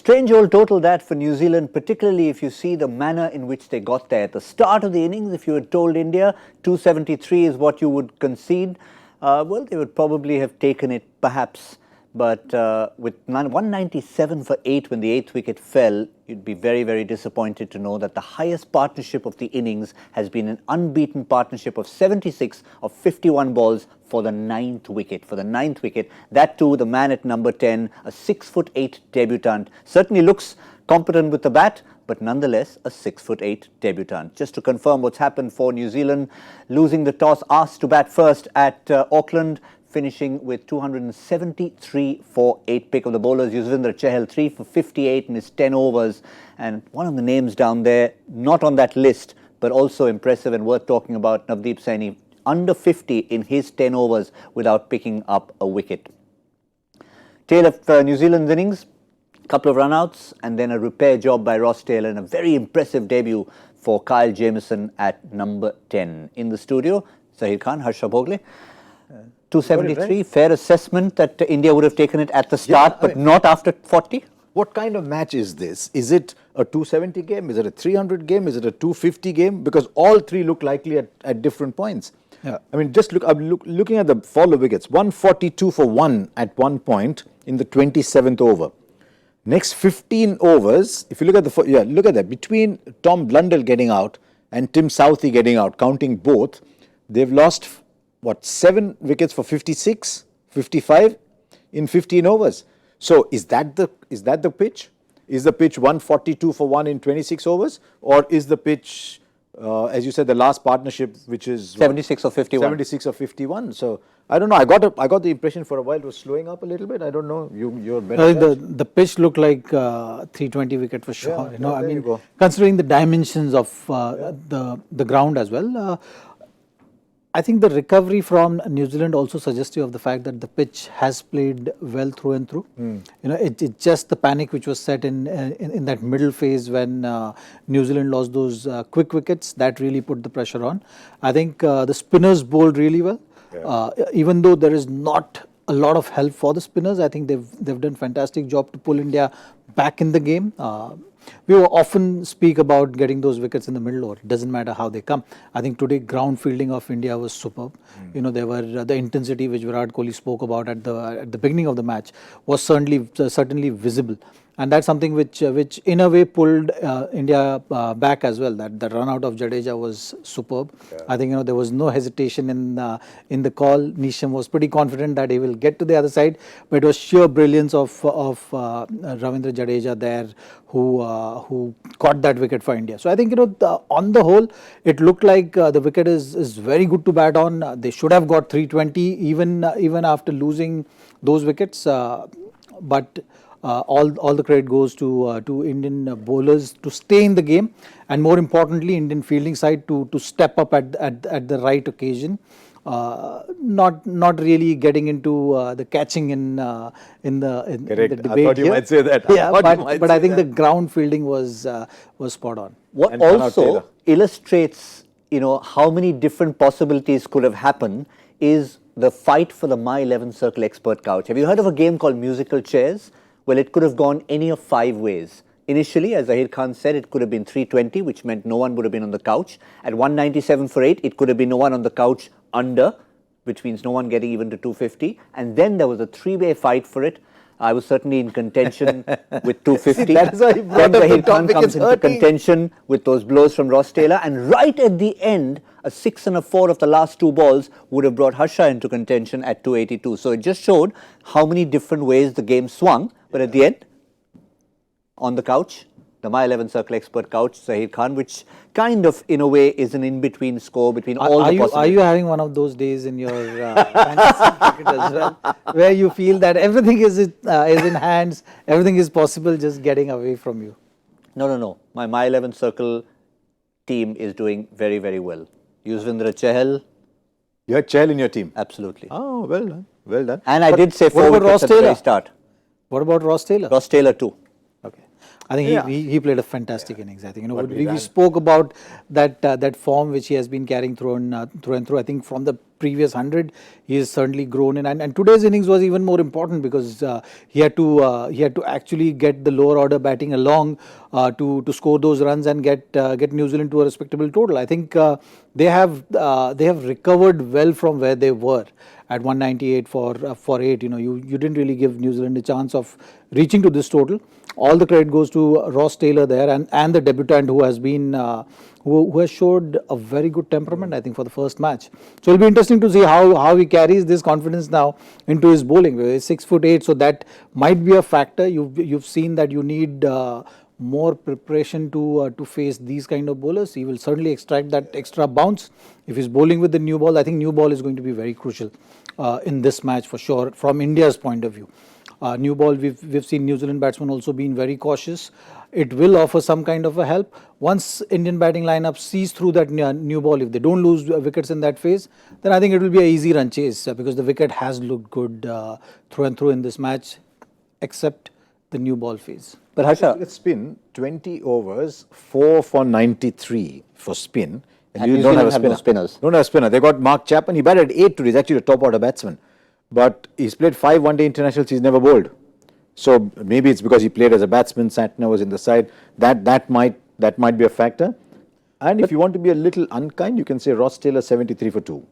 Strange old total that for New Zealand, particularly if you see the manner in which they got there. At the start of the innings, if you had told India 273 is what you would concede, well, they would probably have taken it perhaps. But with 197 for 8 when the 8th wicket fell, you'd be very, very disappointed to know that the highest partnership of the innings has been an unbeaten partnership of 76 of 51 balls for the 9th wicket. For the 9th wicket, that too, the man at number 10, a 6'8" debutant, certainly looks competent with the bat, but nonetheless a 6'8" debutant. Just to confirm what's happened for New Zealand, losing the toss, asked to bat first at Auckland, finishing with 273 for 8. Pick of the bowlers, Yuzvendra Chahal 3 for 58 in his 10 overs. And one of the names down there, not on that list, but also impressive and worth talking about, Navdeep Saini, under 50 in his 10 overs without picking up a wicket. Tail of New Zealand's innings, a couple of run-outs and then a repair job by Ross Taylor and a very impressive debut for Kyle Jamieson at number 10. In the studio, Zaheer Khan, Harsha Bhogle. 273, fair assessment that India would have taken it at the start, but not after 40? What kind of match is this? Is it a 270 game? Is it a 300 game? Is it a 250 game? Because all three look likely at different points. Yeah. I mean, just look, I'm looking at the fall of wickets. 142 for 1 at one point in the 27th over. Next 15 overs, if you look at the, look at that. Between Tom Blundell getting out and Tim Southee getting out, counting both, they've lost, what, 7 wickets for 56, 55 in 15 overs. So is that the pitch? Is the pitch 142 for 1 in 26 overs? Or is the pitch, as you said, the last partnership, which is 76 or 51? 76 or 51. So I don't know. I got the impression for a while it was slowing up a little bit. I don't know. You're better. The pitch looked like 320 wicket for sure. Yeah, you know, I mean, go. considering the dimensions of the ground as well. I think the recovery from New Zealand also suggestive of the fact that the pitch has played well through and through. You know, it's just the panic which was set in that middle phase when New Zealand lost those quick wickets that really put the pressure on. I think the spinners bowled really well. Yeah. Even though there is not a lot of help for the spinners, I think they've done a fantastic job to pull India back in the game. We often speak about getting those wickets in the middle over. It doesn't matter how they come. I think today ground fielding of India was superb. You know, there were the intensity which Virat Kohli spoke about at the beginning of the match was certainly visible. And that's something which in a way pulled India back as well. That the run out of Jadeja was superb. Yeah. I think there was no hesitation in the call. Neesham was pretty confident that he will get to the other side, but it was sheer brilliance of Ravindra Jadeja there who caught that wicket for India. So I think on the whole, it looked like the wicket is very good to bat on. They should have got 320 even after losing those wickets, but. All the credit goes to Indian bowlers to stay in the game, and more importantly, Indian fielding side to step up at the right occasion. Not really getting into the catching in the debate. I thought you might say that. Yeah, but I think the ground fielding was spot on. What and also illustrates how many different possibilities could have happened is the fight for the My 11 Circle expert couch. Have you heard of a game called musical chairs? Well, it could have gone any of 5 ways. Initially, as Zaheer Khan said, it could have been 320, which meant no one would have been on the couch. At 197 for 8, it could have been no one on the couch under, which means no one getting even to 250. And then there was a 3-way fight for it. I was certainly in contention with 250. That is why then Zaheer Khan comes into contention with those blows from Ross Taylor. And right at the end, a 6 and a 4 of the last 2 balls would have brought Harsha into contention at 282. So it just showed how many different ways the game swung. But at the end, on the couch, the My 11 Circle expert couch, Zaheer Khan, which kind of, in a way, is an in-between score between all the possibilities. Are you having one of those days in your fantasy cricket as well, where you feel that everything is in hands, everything is possible, just getting away from you? No. My 11 Circle team is doing very, very well. Yuzvendra Chahal. You had Chahal in your team? Absolutely. Oh, well done. Well done. And I did say 4 wickets at the very start. What about Ross Taylor? Ross Taylor too. Okay. I think Yeah. he played a fantastic innings. I think But we spoke about that form which he has been carrying through and through. I think from the previous 100, he has certainly grown in, and today's innings was even more important because he had to actually get the lower order batting along to score those runs and get New Zealand to a respectable total. I think they have recovered well from where they were at 198 for 8. You didn't really give New Zealand a chance of reaching to this total. All the credit goes to Ross Taylor there and the debutant who has been who has showed a very good temperament, I think, for the first match. So it'll be interesting to see how he carries this confidence now into his bowling. He's 6'8", so that might be a factor. You've seen that you need more preparation to face these kind of bowlers. He will certainly extract that extra bounce. If he's bowling with the new ball, I think new ball is going to be very crucial in this match for sure from India's point of view. New ball, we've seen New Zealand batsmen also being very cautious. It will offer some kind of a help. Once Indian batting lineup sees through that new ball, if they don't lose wickets in that phase, then I think it will be an easy run chase because the wicket has looked good through and through in this match, except the new ball phase. But Harsha, look at spin, 20 overs, 4 for 93 for spin. And you don't have no spinners. Don't have a spinner. They got Mark Chapman. He batted 8 today. He's actually a top order batsman. But he's played 5 one-day internationals. He's never bowled. So maybe it's because he played as a batsman. Santner was in the side. That might be a factor. And if you want to be a little unkind, you can say Ross Taylor 73 for 2.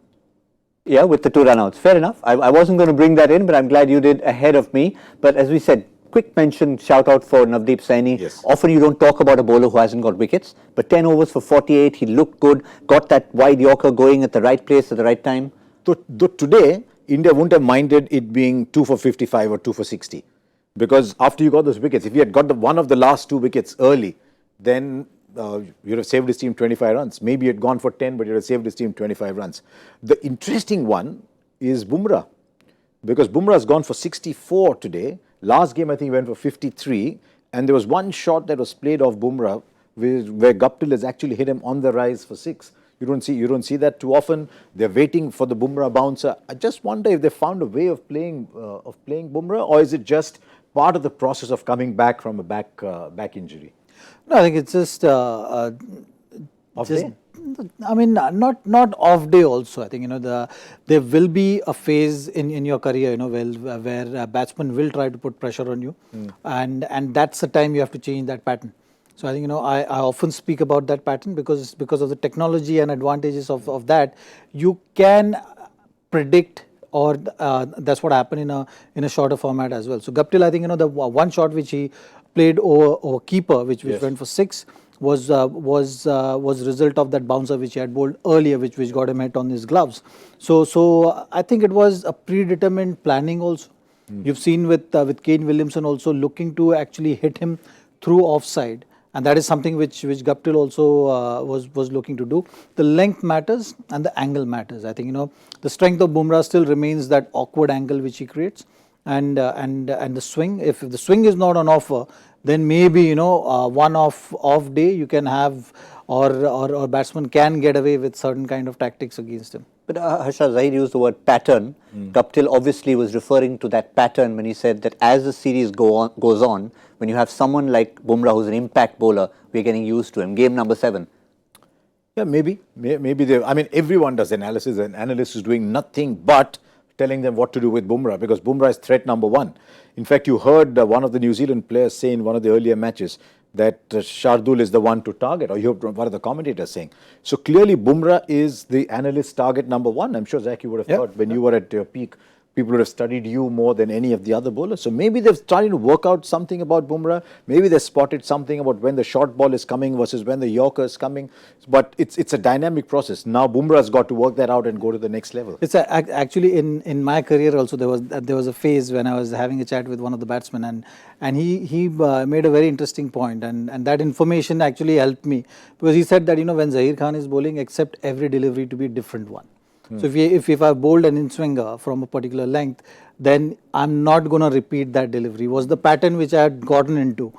Yeah, with the 2 run-outs. Fair enough. I wasn't going to bring that in, but I'm glad you did ahead of me. But as we said, quick mention, shout out for Navdeep Saini. Yes. Often you don't talk about a bowler who hasn't got wickets, but 10 overs for 48, he looked good, got that wide Yorker going at the right place at the right time. Though today, India wouldn't have minded it being 2 for 55 or 2 for 60. Because after you got those wickets, if he had got one of the last 2 wickets early, then you'd have saved his team 25 runs. Maybe you'd gone for 10, but you'd have saved his team 25 runs. The interesting one is Bumrah. Because Bumrah has gone for 64 today. Last game, I think he went for 53. And there was one shot that was played off Bumrah where Guptill has actually hit him on the rise for 6. You don't see that too often. They're waiting for the Bumrah bouncer. I just wonder if they found a way of playing Bumrah, or is it just part of the process of coming back from a back injury? No, I think it's just Off day? I mean, not off day also. I think, there will be a phase in your career, where a batsman will try to put pressure on you. And that's the time you have to change that pattern. So I think, I often speak about that pattern because of the technology and advantages of that. You can predict, or that's what happened in a shorter format as well. So Guptill, I think, the one shot which he played over keeper, which went for 6, was result of that bouncer which he had bowled earlier, which got him hit on his gloves. So I think it was a predetermined planning also. You've seen with Kane Williamson also looking to actually hit him through offside, and that is something which Guptill also was looking to do. The length matters and the angle matters. I think the strength of Bumrah still remains that awkward angle which he creates, and the swing. If the swing is not on offer, then maybe one off day you can have, or batsman can get away with certain kind of tactics against him. But Harsha, Zaheer used the word pattern. Guptill obviously was referring to that pattern when he said that as the series goes on, when you have someone like Bumrah who's an impact bowler, we're getting used to him. Game number 7. Yeah, maybe everyone does analysis, and analyst is doing nothing but telling them what to do with Bumrah, because Bumrah is threat number 1. In fact, you heard one of the New Zealand players say in one of the earlier matches that Shardul is the one to target, or you heard one of the commentators saying. So clearly Bumrah is the analyst target number 1. I'm sure, Zach, you would have thought when you were at your peak, people would have studied you more than any of the other bowlers. So maybe they've started to work out something about Bumrah. Maybe they spotted something about when the short ball is coming versus when the Yorker is coming. But it's a dynamic process. Now Bumrah's got to work that out and go to the next level. It's actually in my career also there was a phase when I was having a chat with one of the batsmen, and he made a very interesting point, and that information actually helped me, because he said that when Zaheer Khan is bowling, accept every delivery to be a different one. So if I bowled an in-swinger from a particular length, then I'm not going to repeat that delivery. Was the pattern which I had gotten into,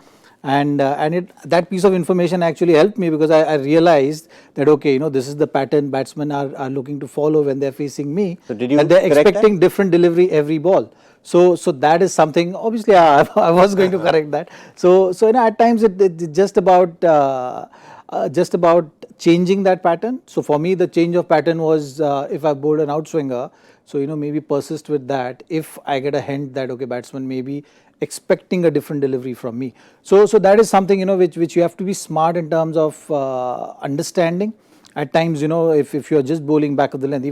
And that piece of information actually helped me, because I realized that, okay, this is the pattern batsmen are looking to follow when they're facing me. So did you and they're correct expecting different delivery every ball. So that is something, obviously I was going to correct that. So at times it's just about changing that pattern. So for me, the change of pattern was, if I bowled an outswinger, so maybe persist with that. If I get a hint that, okay, batsman may be expecting a different delivery from me. So that is something which you have to be smart in terms of understanding. At times, if you are just bowling back of the length,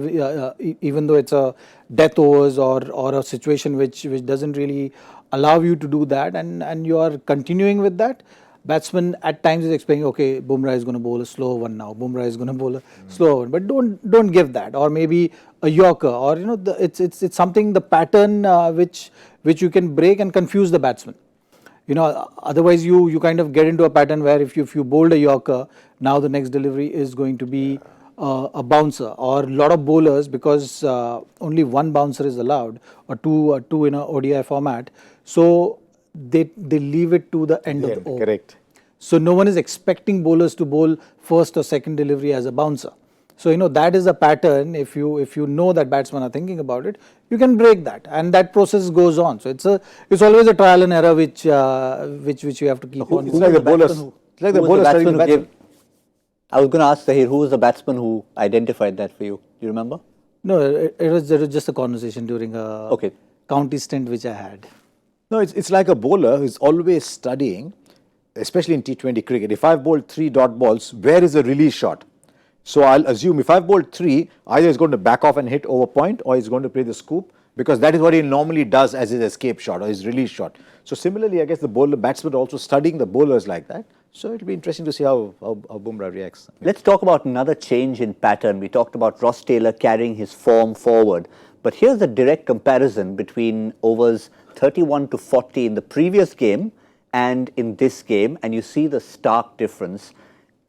even though it's a death overs or a situation which doesn't really allow you to do that, and you are continuing with that, batsman at times is expecting, okay, Bumrah is going to bowl a slow one now, Bumrah is going to bowl a slow one, but don't give that. Or maybe a Yorker, or it's something, the pattern which you can break and confuse the batsman. Otherwise you kind of get into a pattern where if you bowled a Yorker, now the next delivery is going to be a bouncer. Or a lot of bowlers, because only one bouncer is allowed, or two in a ODI format, so they leave it to the end of the over. Correct. So no one is expecting bowlers to bowl first or second delivery as a bouncer. So that is a pattern. If you know that batsmen are thinking about it, you can break that, and that process goes on. So it's always a trial and error which you have to keep on. It's like the bowlers. It's like the bowlers studying the batsman. I was going to ask Zaheer, who was the batsman who identified that for you? Do you remember? No, it was just a conversation during a county stint which I had. No, it's like a bowler who's always studying, especially in T20 cricket. If I've bowled 3 dot balls, where is the release shot? So I'll assume if I've bowled 3, either he's going to back off and hit over point, or he's going to play the scoop, because that is what he normally does as his escape shot or his release shot. So similarly, I guess the batsmen are also studying the bowlers like that. So it'll be interesting to see how Bumrah reacts. Let's talk about another change in pattern. We talked about Ross Taylor carrying his form forward. But here's a direct comparison between overs 31 to 40 in the previous game and in this game, and you see the stark difference.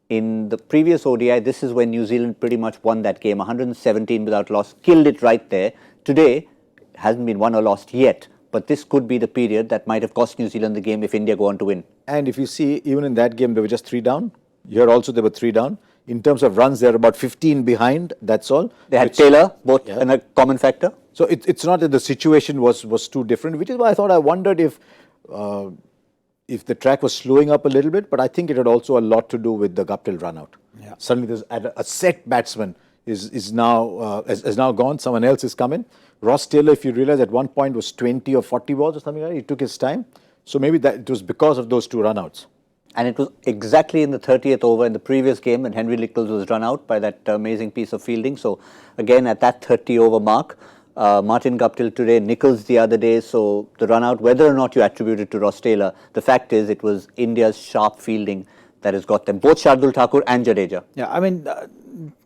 In the previous ODI, this is when New Zealand pretty much won that game, 117 without loss, killed it right there. Today, hasn't been won or lost yet, but this could be the period that might have cost New Zealand the game if India go on to win. And if you see, even in that game, they were just 3 down. Here also, they were 3 down. In terms of runs, they're about 15 behind, that's all. They had Taylor, both in a common factor. So it's not that the situation was too different, which is why I wondered if the track was slowing up a little bit, but I think it had also a lot to do with the Guptill run out. Yeah. Suddenly there's a set batsman is now gone, someone else is come in. Ross Taylor, if you realize, at one point was 20 or 40 balls or something like that. He took his time. So maybe that it was because of those 2 run outs. And it was exactly in the 30th over in the previous game when Henry Nichols was run out by that amazing piece of fielding. So again, at that 30 over mark, Martin Guptill today, Nichols the other day. So the run out, whether or not you attribute it to Ross Taylor, the fact is it was India's sharp fielding that has got them, both Shardul Thakur and Jadeja. Yeah, I mean,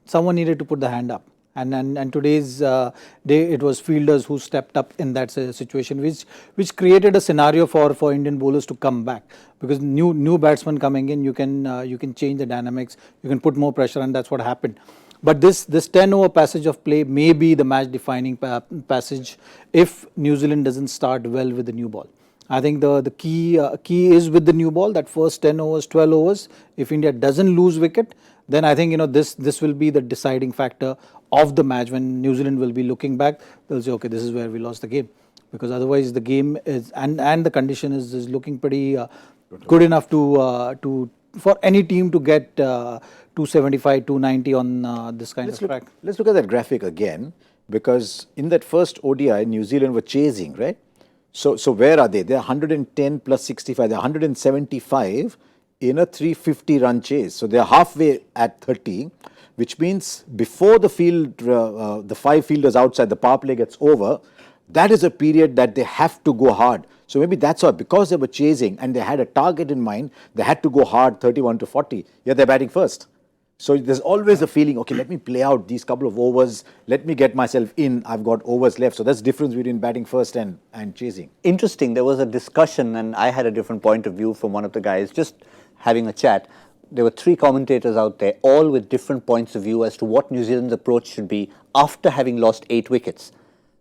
someone needed to put the hand up. And today's day, it was fielders who stepped up in that situation, which created a scenario for Indian bowlers to come back, because new batsmen coming in, you can change the dynamics, you can put more pressure, and that's what happened. But this 10 over passage of play may be the match defining passage if New Zealand doesn't start well with the new ball. I think the key is with the new ball, that first 10 overs, 12 overs. If India doesn't lose wicket, then I think this will be the deciding factor of the match. When New Zealand will be looking back, they'll say, okay, this is where we lost the game, because otherwise the game is and the condition is looking pretty good enough to for any team to get 275, 290 on this kind of track. Let's look at that graphic again, because in that first ODI, New Zealand were chasing, right? So where are they? They're 110 plus 65. They're 175 in a 350 run chase. So they're halfway at 30, which means before the 5 fielders outside, the power play gets over, that is a period that they have to go hard. So maybe that's why, because they were chasing and they had a target in mind, they had to go hard 31 to 40. Yeah, they're batting first. So there's always a feeling, okay, let me play out these couple of overs, let me get myself in, I've got overs left. So that's the difference between batting first and chasing. Interesting, there was a discussion and I had a different point of view from one of the guys, just having a chat. There were 3 commentators out there, all with different points of view as to what New Zealand's approach should be after having lost 8 wickets.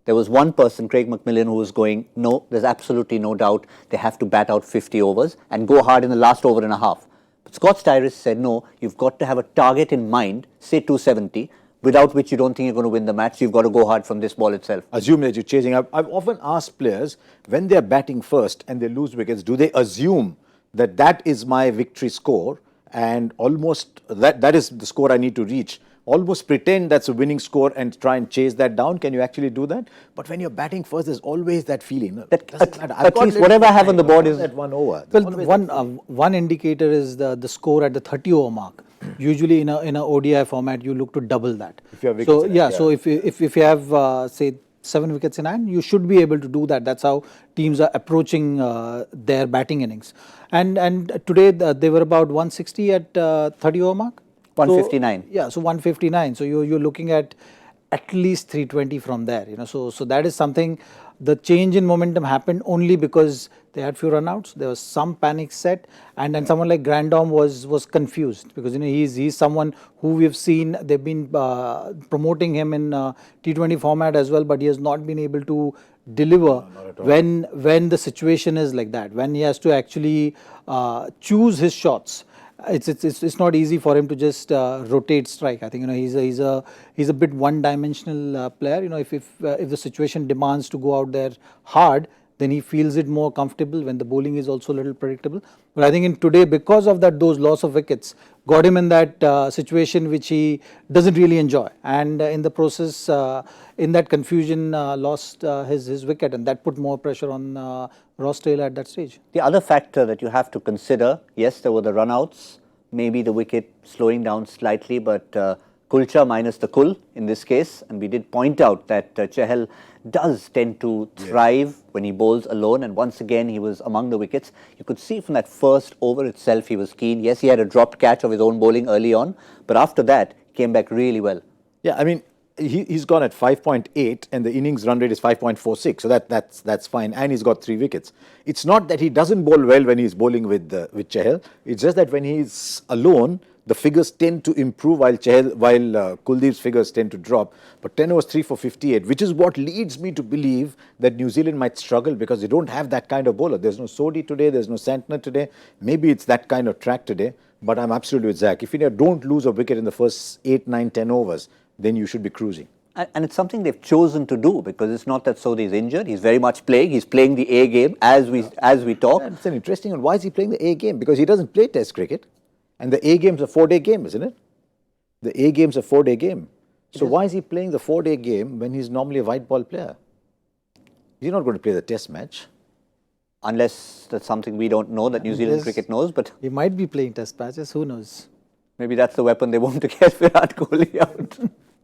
there was one person, Craig McMillan, who was going, no, there's absolutely no doubt they have to bat out 50 overs and go hard in the last over and a half. But Scott Styris said, no, you've got to have a target in mind, say 270, without which you don't think you're going to win the match. You've got to go hard from this ball itself. Assume that you're chasing. I've often asked players, when they're batting first and they lose wickets, do they assume that that is my victory score and almost that is the score I need to reach? Almost pretend that's a winning score and try and chase that down. Can you actually do that? But when you're batting first, there's always that feeling. That at least whatever I have on the board is that 1 over. Well, one indicator is the score at the 30 over mark. Usually in a ODI format, you look to double that. If you have wickets in hand, so if you have say 7 wickets in hand, you should be able to do that. That's how teams are approaching their batting innings. And today they were about 160 at 30 over mark. 159. So 159. So you're looking at least 320 from there. So that is something. The change in momentum happened only because they had few runouts. There was some panic set, and then someone like Grandom was confused because he's someone who we've seen. They've been promoting him in T20 format as well, but he has not been able to deliver when the situation is like that. When he has to actually choose his shots. It's not easy for him to just rotate strike. I think he's a bit one-dimensional player. If the situation demands to go out there hard, then he feels it more comfortable when the bowling is also a little predictable. But I think in today, because of that, those loss of wickets got him in that situation which he doesn't really enjoy, and in the process, in that confusion, lost his wicket, and that put more pressure on Ross Taylor at that stage. The other factor that you have to consider, yes, there were the runouts, maybe the wicket slowing down slightly, but Kulcha minus the Kul in this case, and we did point out that Chahal does tend to thrive when he bowls alone, and once again he was among the wickets. You could see from that first over itself he was keen. Yes, he had a dropped catch of his own bowling early on, but after that he came back really well. Yeah, I mean, he's gone at 5.8 and the innings run rate is 5.46, so that's fine, and he's got 3 wickets. It's not that he doesn't bowl well when he's bowling with Chahal. It's just that when he's alone, the figures tend to improve while Kuldeep's figures tend to drop. But 10 overs 3 for 58, which is what leads me to believe that New Zealand might struggle because they don't have that kind of bowler. There's no Sodhi today, there's no Santner today. Maybe it's that kind of track today, but I'm absolutely with Zach. If you don't lose a wicket in the first 8, 9, 10 overs, then you should be cruising. And it's something they've chosen to do because it's not that Sodhi is injured. He's very much playing. He's playing the A game as we talk. It's an interesting one. Why is he playing the A game? Because he doesn't play Test cricket. And the A game's a 4-day game, isn't it? The A game's a 4-day game. So why is he playing the 4-day game when he's normally a white ball player? He's not going to play the Test match. Unless that's something we don't know that New Zealand cricket knows. But he might be playing Test matches. Who knows? Maybe that's the weapon they want to get Virat Kohli out.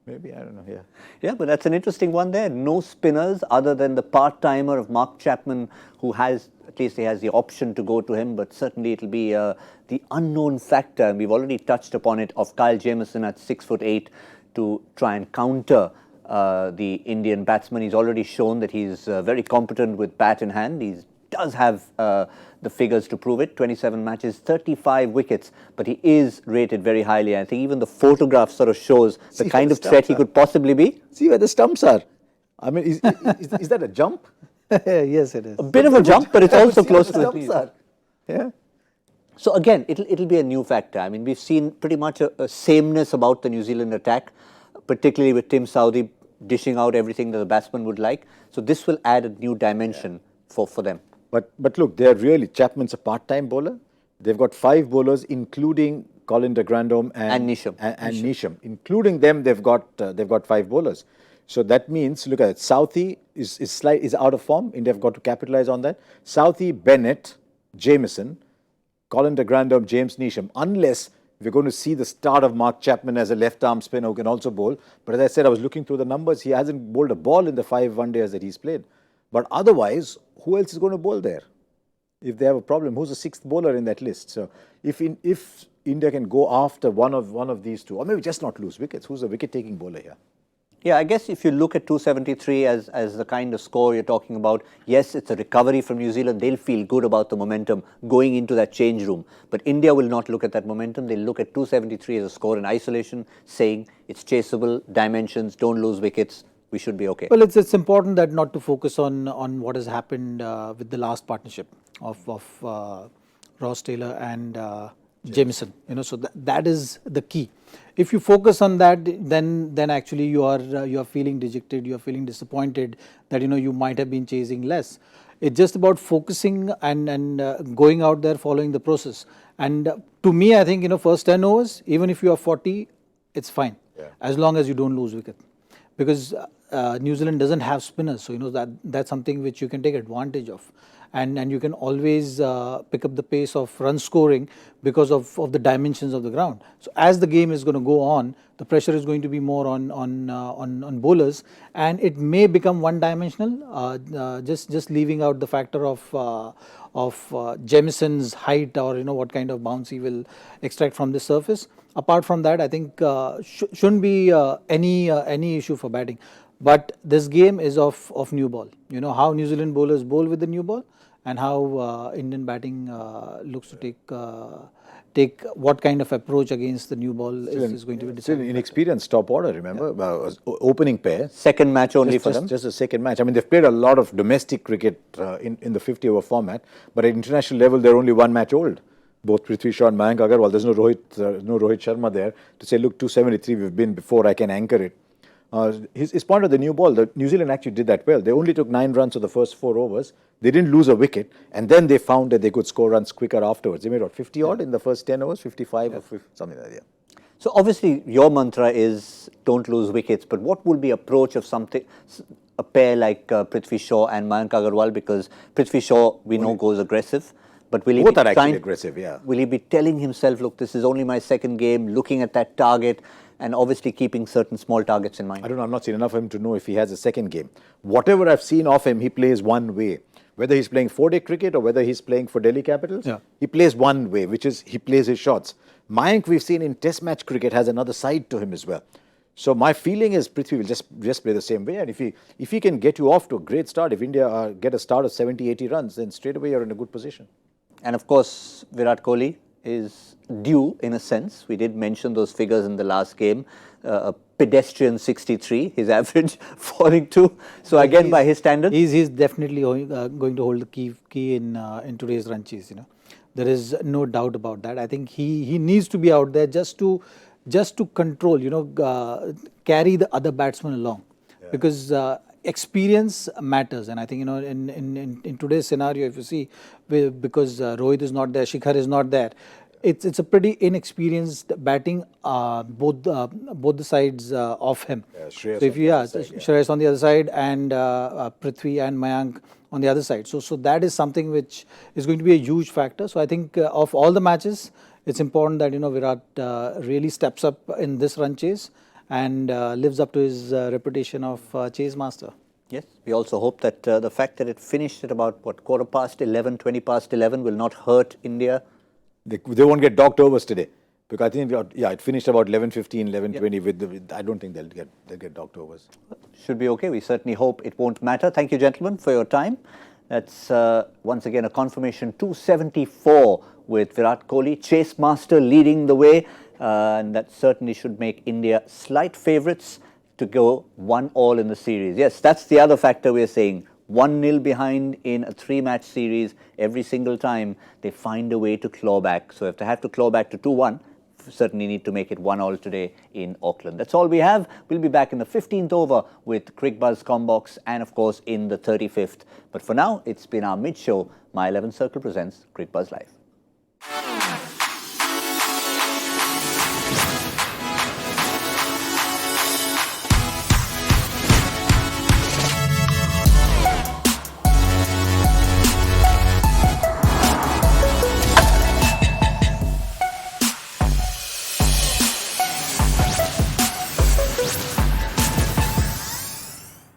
Maybe, I don't know, Yeah, but that's an interesting one there. No spinners other than the part-timer of Mark Chapman, who has, at least he has the option to go to him, but certainly it'll be the unknown factor, and we've already touched upon it, of Kyle Jamieson at 6'8" to try and counter the Indian batsman. He's already shown that he's very competent with bat in hand. He does have the figures to prove it. 27 matches, 35 wickets, but he is rated very highly. I think even the photograph sort of shows the kind of threat he could possibly be. See where the stumps are. I mean, is that a jump? Yes, it is. A bit of a jump, but it's also close to it. Yeah. So again, it'll be a new factor. I mean, we've seen pretty much a sameness about the New Zealand attack, particularly with Tim Southee dishing out everything that the batsman would like. So this will add a new dimension for them. But look, they're really, Chapman's a part-time bowler. They've got 5 bowlers, including Colin de Grandhomme and Neesham. Including them, they've got 5 bowlers. So that means, look at it, Southee is out of form. India have got to capitalize on that. Southee, Bennett, Jamieson, Colin de Grandhomme, James Neesham, unless we're going to see the start of Mark Chapman as a left-arm spinner who can also bowl. But as I said, I was looking through the numbers. He hasn't bowled a ball in the 5 one-days that he's played. But otherwise, who else is going to bowl there? If they have a problem, who's the 6th bowler in that list? So if India can go after one of these two, or maybe just not lose wickets, who's the wicket-taking bowler here? Yeah, I guess if you look at 273 as the kind of score you're talking about, yes, it's a recovery from New Zealand. They'll feel good about the momentum going into that change room. But India will not look at that momentum. They'll look at 273 as a score in isolation, saying it's chaseable, dimensions, don't lose wickets. we should be okay? Well, it's important that not to focus on what has happened with the last partnership of Ross Taylor and Jamieson. So that is the key. If you focus on that, then actually you are feeling dejected, you are feeling disappointed that you might have been chasing less. It's just about focusing and going out there, following the process. And to me, I think first 10 overs, even if you are 40, it's fine, as long as you don't lose wicket, because New Zealand doesn't have spinners, so that's something which you can take advantage of. And you can always pick up the pace of run scoring because of the dimensions of the ground. So as the game is going to go on, the pressure is going to be more on bowlers, and it may become one-dimensional. Just leaving out the factor of Jamison's height, or what kind of bounce he will extract from the surface. Apart from that, I think shouldn't be any issue for batting. But this game is of new ball. How New Zealand bowlers bowl with the new ball, and how Indian batting looks to take what kind of approach against the new ball is going to be decided. Still inexperienced top order, remember? Opening pair. Second match only for them. Just a second match. I mean, they've played a lot of domestic cricket in the 50-over format, but at international level, they're only one match old. Both Prithvi Shaw and Mayank Agarwal. There's no Rohit Sharma there to say, look, 273 we've been before, I can anchor it. His point of the new ball, New Zealand actually did that well. They only took 9 runs of the first 4 overs. They didn't lose a wicket, and then they found that they could score runs quicker afterwards. They made 50 odd in the first 10 overs, 55 or 50, something like that. So obviously your mantra is don't lose wickets, but what will be approach of a pair like Prithvi Shaw and Mayank Agarwal, because Prithvi Shaw we know goes aggressive, but will he Both be are actually aggressive, yeah. Will he be telling himself, look, this is only my second game, looking at that target, and obviously keeping certain small targets in mind? I don't know, I've not seen enough of him to know if he has a second game. Whatever I've seen of him, he plays one way. Whether he's playing 4-day cricket or whether he's playing for Delhi Capitals, he plays one way, which is he plays his shots. Mayank, we've seen in test match cricket, has another side to him as well. So my feeling is Prithvi will just play the same way. And if he can get you off to a great start, if India get a start of 70, 80 runs, then straight away you're in a good position. And of course, Virat Kohli is due in a sense. We did mention those figures in the last game. A pedestrian 63, his average falling to. So again, by his standards, he's definitely going to hold the key in today's run chase. There is no doubt about that. I think he needs to be out there just to control, carry the other batsmen along, because experience matters. And I think in today's scenario, if you see, because Rohit is not there, Shikhar is not there, it's a pretty inexperienced batting both the sides of him. Shreyas so if you Shreyas on the other side and Prithvi and Mayank on the other side, so that is something which is going to be a huge factor. So I think of all the matches, it's important that Virat really steps up in this run chase and lives up to his reputation of chase master. Yes, we also hope that the fact that it finished at about 11:15, 20 past 11 will not hurt India. They won't get docked overs today, because I think it finished about 11:15, 11:20. I don't think they'll get docked overs. Should be okay. We certainly hope it won't matter. Thank you, gentlemen, for your time. That's once again a confirmation 274 with Virat Kohli, chase master, leading the way, and that certainly should make India slight favourites to go 1-all in the series. Yes, that's the other factor we're saying. 1-0 behind in a 3-match series every single time, they find a way to claw back. So if they have to claw back to 2-1, certainly need to make it 1-all today in Auckland. That's all we have. We'll be back in the 15th over with Cricbuzz Combox and of course in the 35th. But for now, it's been our mid-show. My 11 Circle presents Cricbuzz Live.